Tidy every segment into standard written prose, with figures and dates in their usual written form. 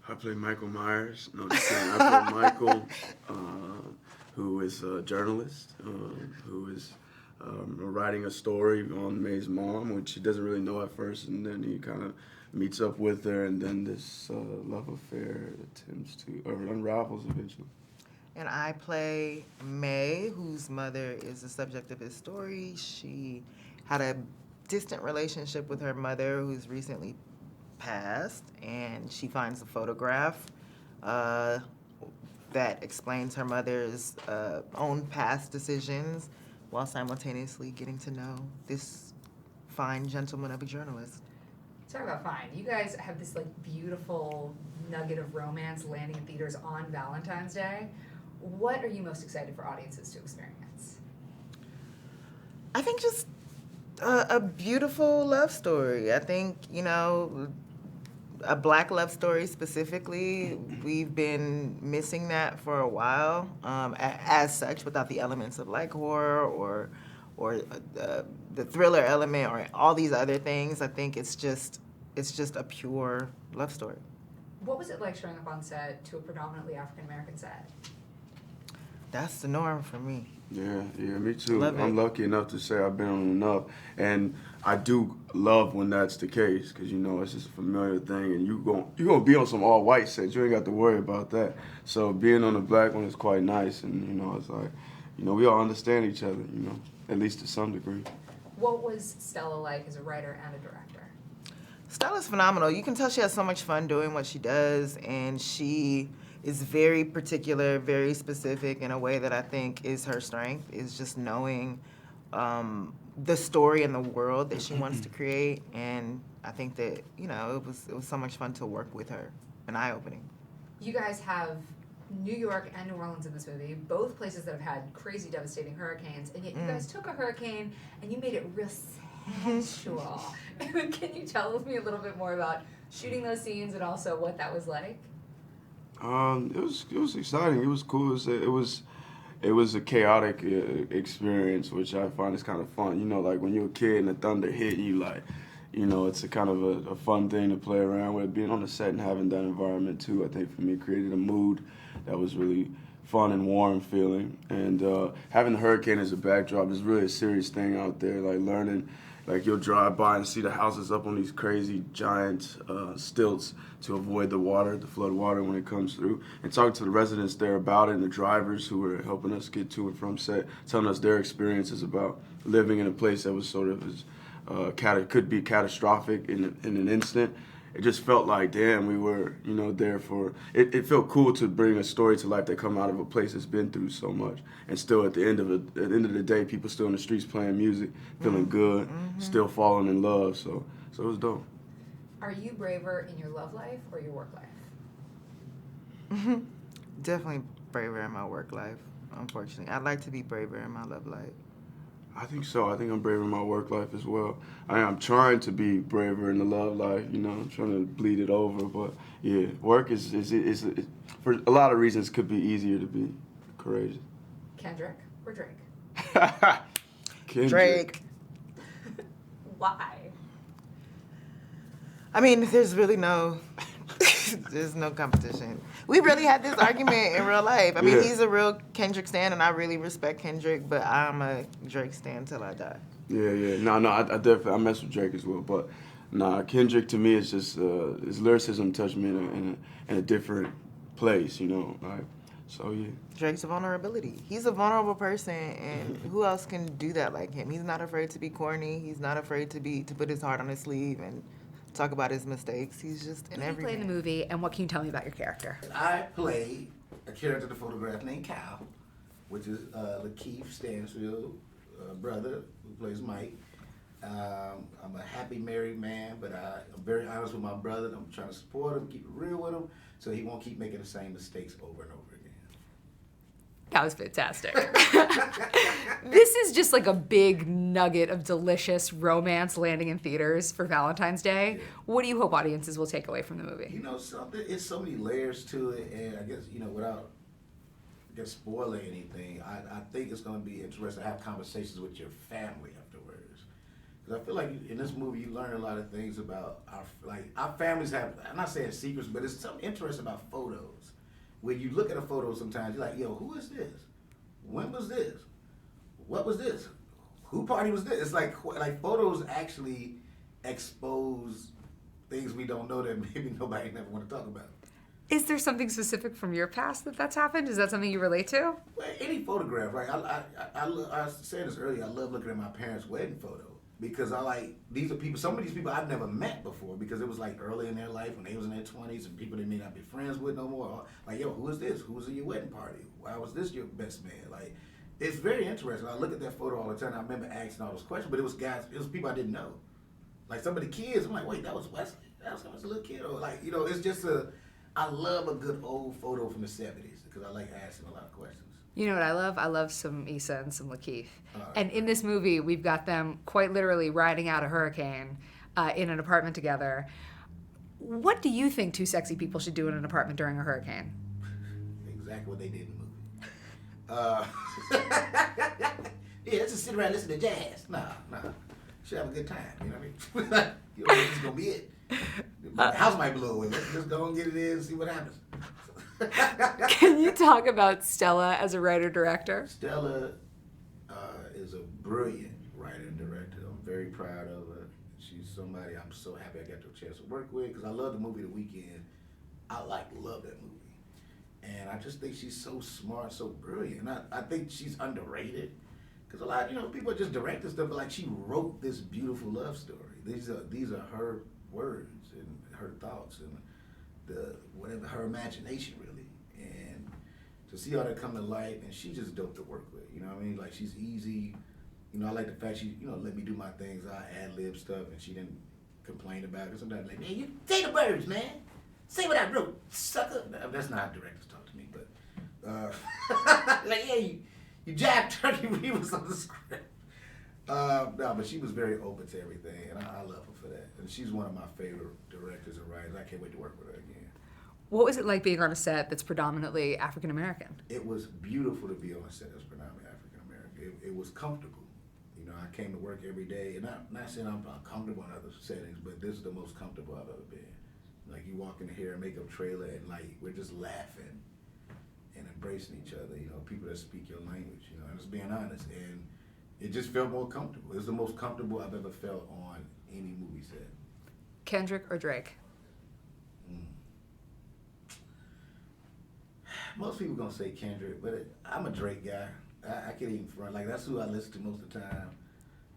I play Michael Myers. No, just kidding. I play Michael, who is a journalist, who is writing a story on May's mom, which he doesn't really know at first, and then he kind of meets up with her, and then this love affair attempts to, or unravels eventually. And I play May, whose mother is the subject of his story. She had a distant relationship with her mother, who's recently passed, and she finds a photograph uh, that explains her mother's own past decisions while simultaneously getting to know this fine gentleman of a journalist. Talk about fine. You guys have this like beautiful nugget of romance landing in theaters on Valentine's Day. What are you most excited for audiences to experience? I think just a beautiful love story. I think, a black love story specifically, we've been missing that for a while, as such, without the elements of like horror or the thriller element or all these other things. I think it's just a pure love story. What was it like showing up on set to a predominantly African American set? That's the norm for me. Yeah, me too. Love it. I'm lucky enough to say I've been on enough, and I do love when that's the case, because it's just a familiar thing, and you're gonna be on some all white sets. You ain't got to worry about that. So being on a black one is quite nice, and it's like, we all understand each other, at least to some degree. What was Stella like as a writer and a director? Stella's phenomenal. You can tell she has so much fun doing what she does, and she is very particular, very specific in a way that I think is her strength, is just knowing the story and the world that she wants to create. And I think that, it was so much fun to work with her and eye-opening. You guys have New York and New Orleans in this movie, both places that have had crazy, devastating hurricanes, and yet you guys took a hurricane and you made it real sensual. Can you tell me a little bit more about shooting those scenes and also what that was like? It was exciting. It was cool. It was a chaotic experience, which I find is kind of fun. Like when you're a kid and the thunder hit you, like, it's a kind of a fun thing to play around with. Being on the set and having that environment too, I think for me created a mood that was really fun and warm feeling. And having the hurricane as a backdrop is really a serious thing out there. Like learning. Like you'll drive by and see the houses up on these crazy giant stilts to avoid the flood water when it comes through. And talking to the residents there about it and the drivers who were helping us get to and from set, telling us their experiences about living in a place that was sort of could be catastrophic in an instant. It just felt like, damn, we were, there for, it felt cool to bring a story to life that come out of a place that's been through so much. And still at the end of the day, people still in the streets playing music, feeling good, still falling in love. So it was dope. Are you braver in your love life or your work life? Definitely braver in my work life, unfortunately. I'd like to be braver in my love life. I think so. I think I'm braver in my work life as well. I'm trying to be braver in the love life, I'm trying to bleed it over. But yeah, work is for a lot of reasons, could be easier to be courageous. Kendrick or Drake? Kendrick. Drake. Why? I mean, there's no competition. We really had this argument in real life. I mean, he's a real Kendrick stan, and I really respect Kendrick, but I'm a Drake stan till I die. Yeah. No, I definitely, I mess with Drake as well. But nah, Kendrick to me is just, his lyricism touched me in a different place, like, so yeah. Drake's a vulnerability. He's a vulnerable person, and who else can do that like him? He's not afraid to be corny. He's not afraid to put his heart on his sleeve and talk about his mistakes. He's just in every. You play in the movie, and what can you tell me about your character? I play a character in the photograph named Cal, which is Lakeith Stanfield, brother who plays Mike. I'm a happy married man, but I'm very honest with my brother. I'm trying to support him, keep it real with him, so he won't keep making the same mistakes over and over again. That was fantastic. This is just like a big nugget of delicious romance landing in theaters for Valentine's Day. Yeah. What do you hope audiences will take away from the movie? It's so many layers to it, and I guess, without spoiling anything, I think it's going to be interesting to have conversations with your family afterwards. Because I feel like in this movie you learn a lot of things about our families have. I'm not saying secrets, but it's something interesting about photos. When you look at a photo, sometimes you're like, yo, who is this? When was this? What was this? Who party was this? It's like photos actually expose things we don't know that maybe nobody never want to talk about. Is there something specific from your past that's happened? Is that something you relate to? Well, any photograph, right? I was saying this earlier. I love looking at my parents' wedding photo because these are people. Some of these people I've never met before because it was like early in their life when they was in their 20s and people they may not be friends with no more. Like, yo, who is this? Who was in your wedding party? Why was this your best man? Like, it's very interesting. I look at that photo all the time. I remember asking all those questions, but it was people I didn't know. Like some of the kids, I'm like, wait, that was Wesley? That was a little kid? Or like, it's just I love a good old photo from the 70s because I like asking a lot of questions. You know what I love? I love some Issa and some Lakeith. And in this movie, we've got them quite literally riding out a hurricane in an apartment together. What do you think two sexy people should do in an apartment during a hurricane? Exactly what they did in the movie. Yeah, let's just sit around and listen to jazz. Nah. Should have a good time. You know what I mean? You don't know this is going to be it. The house might blow away. Let's just go and get it in and see what happens. Can you talk about Stella as a writer-director? Stella is a brilliant writer and director. I'm very proud of her. She's somebody I'm so happy I got the chance to work with because I love the movie The Weeknd. I love that movie. And I just think she's so smart, so brilliant. And I think she's underrated because a lot, people are just directing stuff, but like she wrote this beautiful love story. These are her words and her thoughts and her imagination really. And to see all that come to life, and she's just dope to work with. You know what I mean? Like she's easy. I like the fact she, let me do my things. I ad-lib stuff, and she didn't complain about it. Sometimes like, man, you say the words, man. Say what I wrote, sucker. That's not how directors talk to me, but like, yeah, you jabbed Turkey Reavers on the script. No, but she was very open to everything, and I love her for that. And she's one of my favorite directors and writers. I can't wait to work with her again. What was it like being on a set that's predominantly African American? It was beautiful to be on a set that's predominantly African American. It was comfortable. I came to work every day, and not saying I'm comfortable in other settings, but this is the most comfortable I've ever been. Like you walk in the hair and makeup trailer, and like we're just laughing and embracing each other. People that speak your language. And just being honest, and it just felt more comfortable. It was the most comfortable I've ever felt on any movie set. Kendrick or Drake? Most people gonna say Kendrick, but I'm a Drake guy. I can't even front. Like that's who I listen to most of the time.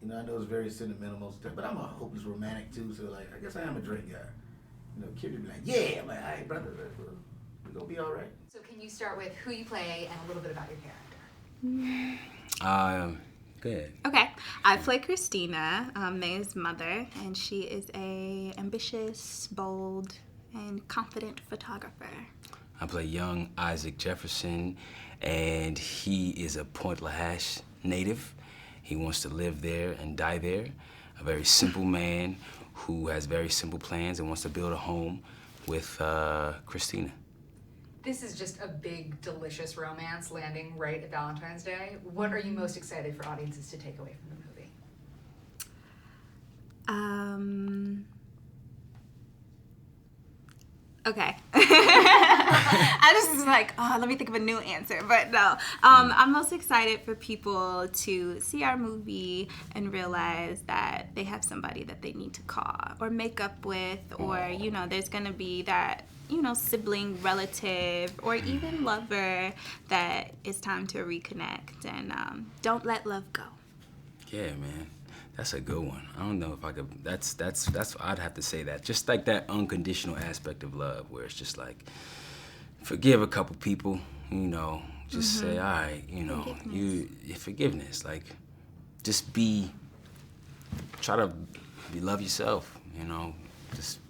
I know it's very sentimental most of the time, but I'm a hopeless romantic too. So like, I guess I am a Drake guy. Kendrick be like, yeah. I'm like, all right, brother, we're gonna be all right. So can you start with who you play and a little bit about your character? Good. Okay, I play Christina, May's mother, and she is a ambitious, bold, and confident photographer. I play young Isaac Jefferson, and he is a Point Lahash native. He wants to live there and die there. A very simple man who has very simple plans and wants to build a home with Christina. This is just a big, delicious romance landing right at Valentine's Day. What are you most excited for audiences to take away from the movie? Okay. I just was like, let me think of a new answer. But no, I'm most excited for people to see our movie and realize that they have somebody that they need to call or make up with, or, there's going to be that, sibling, relative, or even lover that it's time to reconnect, and don't let love go. Yeah, man. That's a good one. I don't know if I could, that's I'd have to say that. Just like that unconditional aspect of love where it's just like, forgive a couple people, just say, all right, forgiveness. Like, just try to love yourself, just,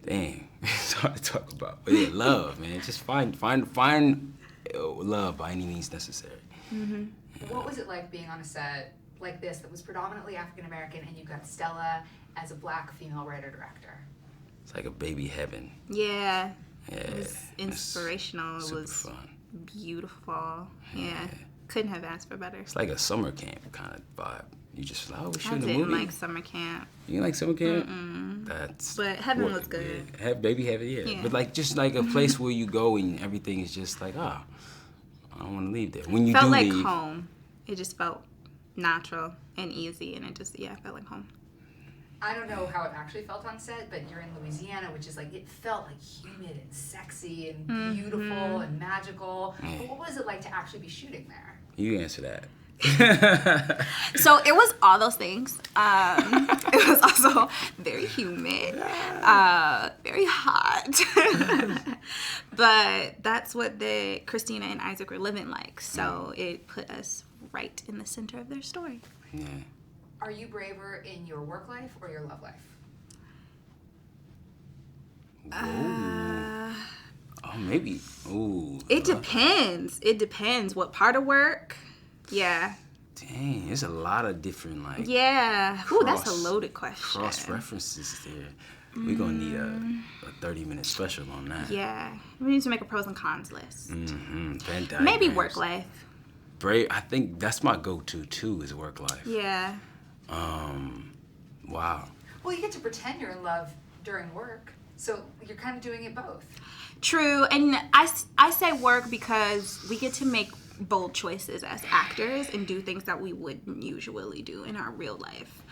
dang, it's hard to talk about. But yeah, love, man. Just find love by any means necessary. Mm-hmm. Yeah. What was it like being on a set like this that was predominantly African American, and you got Stella as a Black female writer-director? It's like a baby heaven. Yeah. Yeah. It was inspirational. It was fun. Beautiful. Yeah. Couldn't have asked for better. It's like a summer camp kind of vibe. You just like, oh, we're I shooting a didn't movie. like summer camp. You didn't like summer camp? Mm-mm. But Heaven was good. Yeah. Baby Heaven, Yeah. But like just like a place where you go and everything is just like, I don't want to leave there. When you Felt do like leave, home. It just felt natural and easy, and it felt like home. I don't know how it actually felt on set, but you're in Louisiana, which is like, it felt like humid and sexy and beautiful and magical. Yeah. But what was it like to actually be shooting there? you answer that. So it was all those things. It was also very humid, very hot. But that's what Christina and Isaac were living like. So it put us right in the center of their story. Yeah. Are you braver in your work life or your love life? Oh, maybe. Ooh. It depends. It depends what part of work. Yeah. Dang, there's a lot of different like. Yeah. Ooh, that's a Cross- loaded question. Cross references there. We're gonna need a 30-minute special on that. Yeah. We need to make a pros and cons list. Mm-hmm. Maybe work life. I think that's my go-to too, is work life. Yeah. Wow. Well, you get to pretend you're in love during work, so you're kind of doing it both. True. And I say work because we get to make bold choices as actors and do things that we wouldn't usually do in our real life.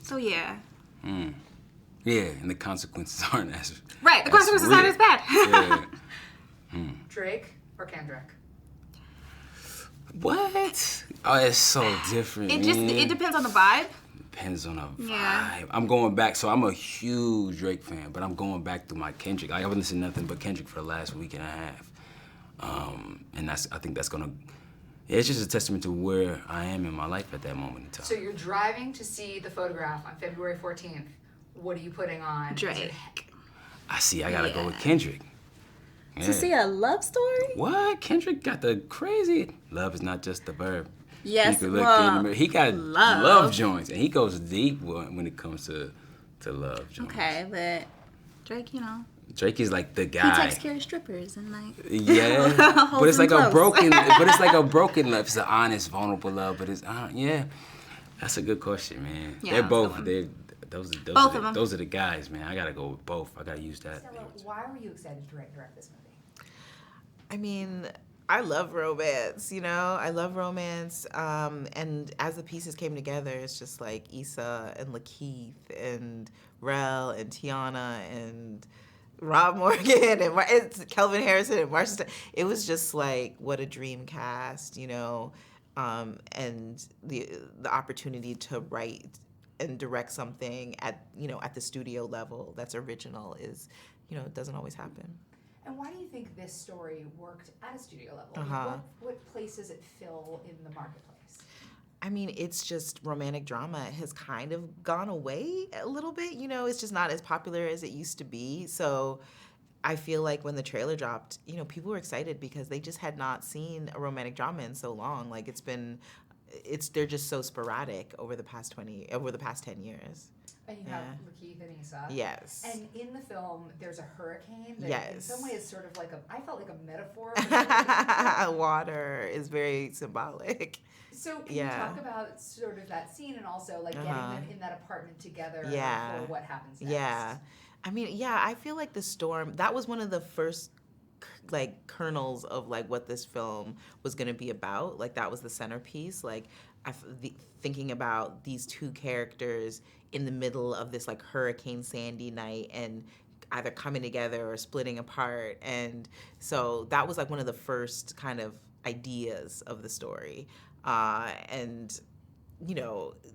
So yeah. Yeah, and the consequences aren't as Right. The consequences aren't as bad. Yeah. Drake or Kendrick? What? Oh, it's so different. It depends on the vibe. Depends on the vibe. Yeah. I'm going back. So I'm a huge Drake fan, but I'm going back through my Kendrick. I haven't listened to nothing but Kendrick for the last week and a half. And I think that's gonna. It's just a testament to where I am in my life at that moment in time. So you're driving to see The Photograph on February 14th. What are you putting on? Drake. I gotta go with Kendrick. Yeah. To see a love story? What? Kendrick got the crazy. Love is not just a verb. Yes, You could look well, in the mirror. He got love. love joints, and he goes deep when it comes to love joints. Okay, but Drake, Drake is like the he guy. takes care of strippers and like Yeah, holds but it's them like a close. broken. But it's like a broken love. It's an honest, vulnerable love. But it's yeah. That's a good question, man. Yeah, They're that's a both. good one. Those of them. Those are the guys, man. I gotta go with both. I gotta use that. Stella, why were you excited to direct this movie? I mean, I love romance, I love romance. And as the pieces came together, it's just like Issa and Lakeith and Rel and Tiana and Rob Morgan and it's Kelvin Harrison and Marsha. It was just like, what a dream cast, and the opportunity to write and direct something at the studio level that's original is, it doesn't always happen. And why do you think this story worked at a studio level? Uh-huh. What place does it fill in the marketplace? I mean, it's just romantic drama has kind of gone away a little bit. It's just not as popular as it used to be. So I feel like when the trailer dropped, people were excited because they just had not seen a romantic drama in so long. Like they're just so sporadic over the past 10 years. And you have Lakeith and Issa. Yes. And in the film, there's a hurricane that in Yes. some ways sort of like I felt like a metaphor. Water is very symbolic. So can you talk about sort of that scene and also like getting them in that apartment together Yeah. for what happens next? Yeah. I mean, I feel like the storm, that was one of the first kernels of like what this film was going to be about. Like that was the centerpiece. Like thinking about these two characters in the middle of this like Hurricane Sandy night and either coming together or splitting apart. And so that was like one of the first kind of ideas of the story. And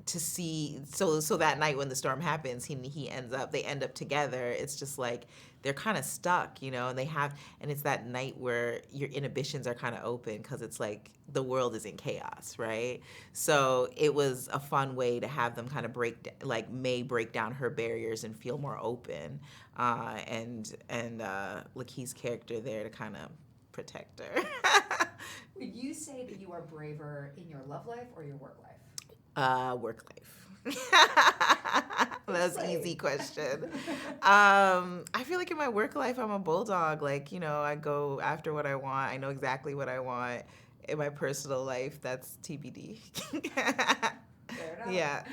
to see, so that night when the storm happens, they end up together. It's just like they're kind of stuck, and it's that night where your inhibitions are kind of open because it's like the world is in chaos, right? So it was a fun way to have them kind of May break down her barriers and feel more open, and Lakeith's character there to kind of protect her. Would you say that you are braver in your love life or your work life? Work life. That's an easy question. I feel like in my work life, I'm a bulldog. Like, I go after what I want. I know exactly what I want. in my personal life, that's TBD. Fair enough. Yeah.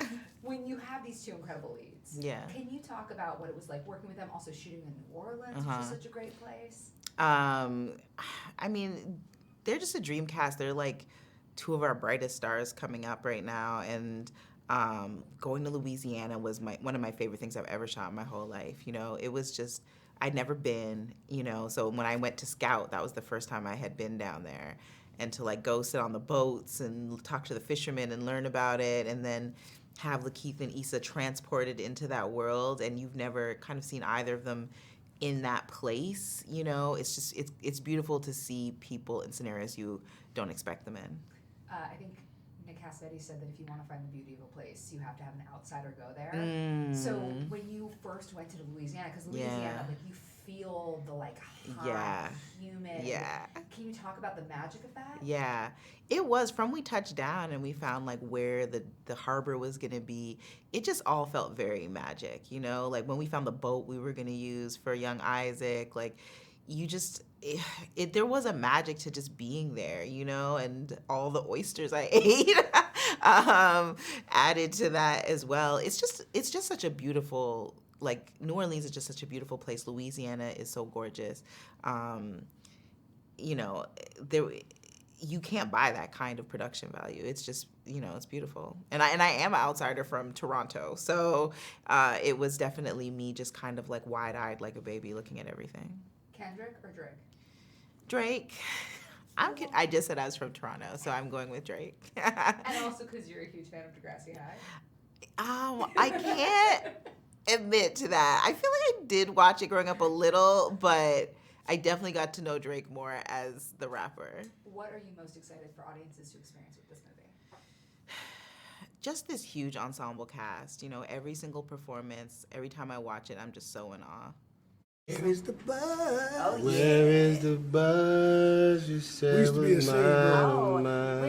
When you have these two incredible leads, Yeah. can you talk about what it was like working with them, also shooting in New Orleans, which is such a great place? I mean, they're just a dream cast. They're like two of our brightest stars coming up right now, and going to Louisiana was one of my favorite things I've ever shot in my whole life. You know, it was just, I'd never been, you know, so when I went to scout, that was the first time I had been down there. And to like go sit on the boats and talk to the fishermen and learn about it, and then have Lakeith and Issa transported into that world, and you've never kind of seen either of them in that place, you know, it's just, it's beautiful to see people in scenarios you don't expect them in. I think Nick Cassavetes said that if you want to find the beauty of a place, you have to have an outsider go there. So when you first went to Louisiana, because Louisiana, like you feel the like hot, humid. Yeah. Can you talk about the magic of that? Yeah, it was from we touched down and we found like where the harbor was gonna be. It just all felt very magic, you know. Like when we found the boat we were gonna use for young Isaac, like you just there was a magic to just being there, you know, and all the oysters I ate added to that as well. It's just such a beautiful, like New Orleans is just such a beautiful place. Louisiana is so gorgeous. You know, you can't buy that kind of production value. It's just, you know, it's beautiful. And I am an outsider from Toronto, so it was definitely me just kind of like wide-eyed like a baby looking at everything. Kendrick or Drake? Drake. I just said I was from Toronto, so I'm going with Drake. And also because you're a huge fan of Degrassi High. I can't admit to that. I feel like I did watch it growing up a little, but I definitely got to know Drake more as the rapper. What are you most excited for audiences to experience with this movie? Just this huge ensemble cast. You know, every single performance, every time I watch it, I'm just so in awe. Where is the buzz? Oh, yeah. Where is the buzz? You said We used to be was ashamed, mine, Oh, mine.